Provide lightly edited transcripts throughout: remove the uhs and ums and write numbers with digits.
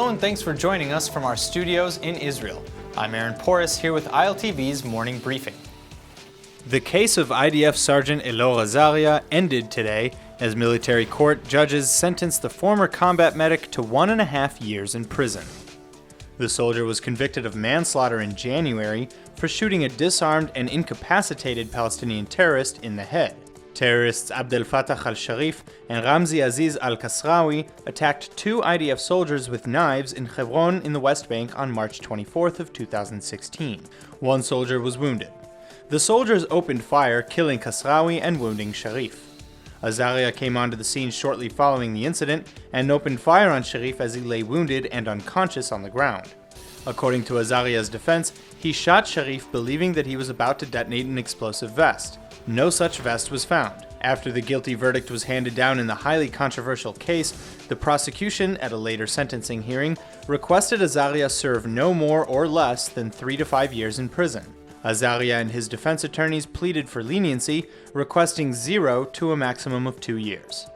Hello and thanks for joining us from our studios in Israel. I'm Aaron Porras here with ILTV's Morning Briefing. The case of IDF Sergeant Elor Azaria ended today as military court judges sentenced the former combat medic to 1.5 years in prison. The soldier was convicted of manslaughter in January for shooting a disarmed and incapacitated Palestinian terrorist in the head. Terrorists Abdel Fattah al-Sharif and Ramzi Aziz al-Kasrawi attacked 2 IDF soldiers with knives in Hebron in the West Bank on March 24th of 2016. 1 soldier was wounded. The soldiers opened fire, killing Kasrawi and wounding Sharif. Azaria came onto the scene shortly following the incident and opened fire on Sharif as he lay wounded and unconscious on the ground. According to Azaria's defense, he shot Sharif believing that he was about to detonate an explosive vest. No such vest was found. After the guilty verdict was handed down in the highly controversial case, the prosecution, at a later sentencing hearing, requested Azaria serve no more or less than 3 to 5 years in prison. Azaria and his defense attorneys pleaded for leniency, requesting 0 to a maximum of 2 years.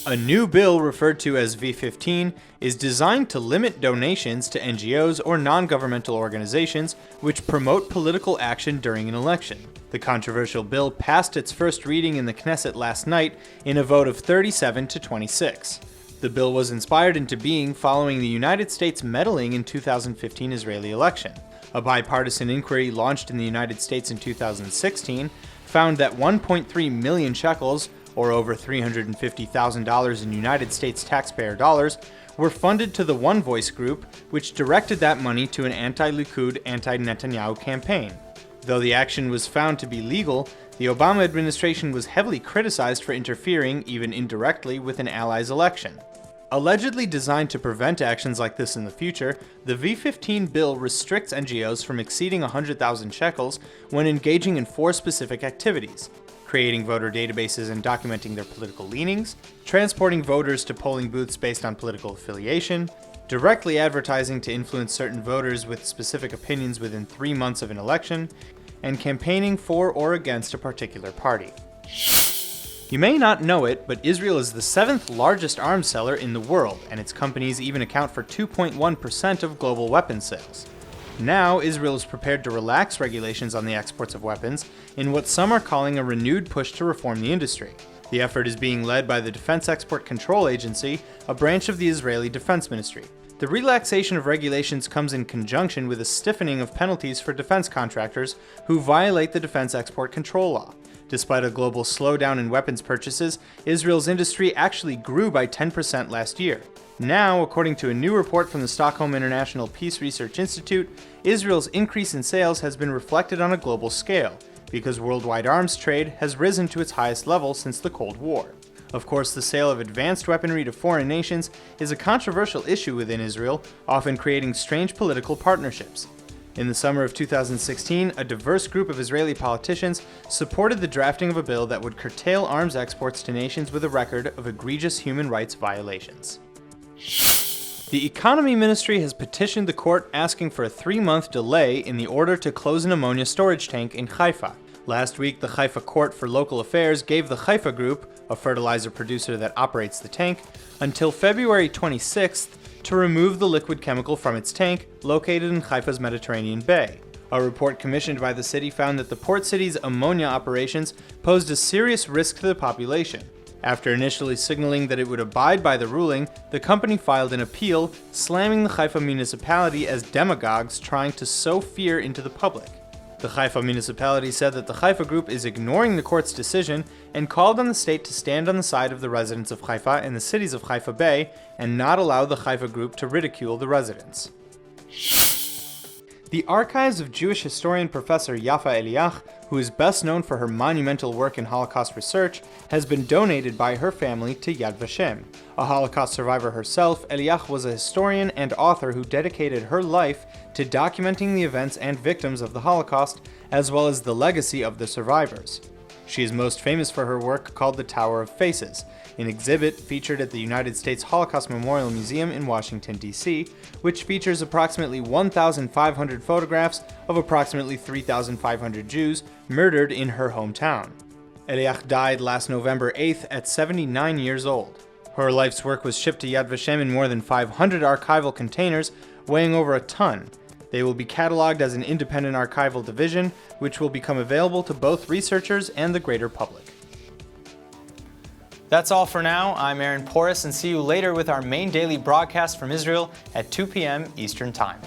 A new bill referred to as V15 is designed to limit donations to NGOs or non-governmental organizations which promote political action during an election. The controversial bill passed its first reading in the Knesset last night in a vote of 37 to 26. The bill was inspired into being following the United States meddling in 2015 Israeli election. A bipartisan inquiry launched in the United States in 2016 found that 1.3 million shekels, or over $350,000 in United States taxpayer dollars, were funded to the One Voice group, which directed that money to an anti-Likud, anti-Netanyahu campaign. Though the action was found to be legal, the Obama administration was heavily criticized for interfering, even indirectly, with an ally's election. Allegedly designed to prevent actions like this in the future, the V15 bill restricts NGOs from exceeding 100,000 shekels when engaging in 4 specific activities: creating voter databases and documenting their political leanings, transporting voters to polling booths based on political affiliation, directly advertising to influence certain voters with specific opinions within 3 months of an election, and campaigning for or against a particular party. You may not know it, but Israel is the 7th largest arms seller in the world, and its companies even account for 2.1% of global weapons sales. Now, Israel is prepared to relax regulations on the exports of weapons in what some are calling a renewed push to reform the industry. The effort is being led by the Defense Export Control Agency, a branch of the Israeli Defense Ministry. The relaxation of regulations comes in conjunction with a stiffening of penalties for defense contractors who violate the Defense Export Control Law. Despite a global slowdown in weapons purchases, Israel's industry actually grew by 10% last year. Now, according to a new report from the Stockholm International Peace Research Institute, Israel's increase in sales has been reflected on a global scale, because worldwide arms trade has risen to its highest level since the Cold War. Of course, the sale of advanced weaponry to foreign nations is a controversial issue within Israel, often creating strange political partnerships. In the summer of 2016, a diverse group of Israeli politicians supported the drafting of a bill that would curtail arms exports to nations with a record of egregious human rights violations. The Economy Ministry has petitioned the court asking for a 3-month delay in the order to close an ammonia storage tank in Haifa. Last week, the Haifa Court for Local Affairs gave the Haifa Group, a fertilizer producer that operates the tank, until February 26th to remove the liquid chemical from its tank, located in Haifa's Mediterranean Bay. A report commissioned by the city found that the port city's ammonia operations posed a serious risk to the population. After initially signaling that it would abide by the ruling, the company filed an appeal, slamming the Haifa municipality as demagogues trying to sow fear into the public. The Haifa municipality said that the Haifa Group is ignoring the court's decision and called on the state to stand on the side of the residents of Haifa and the cities of Haifa Bay and not allow the Haifa Group to ridicule the residents. The archives of Jewish historian Professor Yafa Eliach, who is best known for her monumental work in Holocaust research, has been donated by her family to Yad Vashem. A Holocaust survivor herself, Eliach was a historian and author who dedicated her life to documenting the events and victims of the Holocaust, as well as the legacy of the survivors. She is most famous for her work called The Tower of Faces, an exhibit featured at the United States Holocaust Memorial Museum in Washington, D.C., which features approximately 1,500 photographs of approximately 3,500 Jews murdered in her hometown. Eliach died last November 8th at 79 years old. Her life's work was shipped to Yad Vashem in more than 500 archival containers, weighing over a ton. They will be cataloged as an independent archival division, which will become available to both researchers and the greater public. That's all for now. I'm Aaron Porras, and see you later with our main daily broadcast from Israel at 2 p.m. Eastern Time.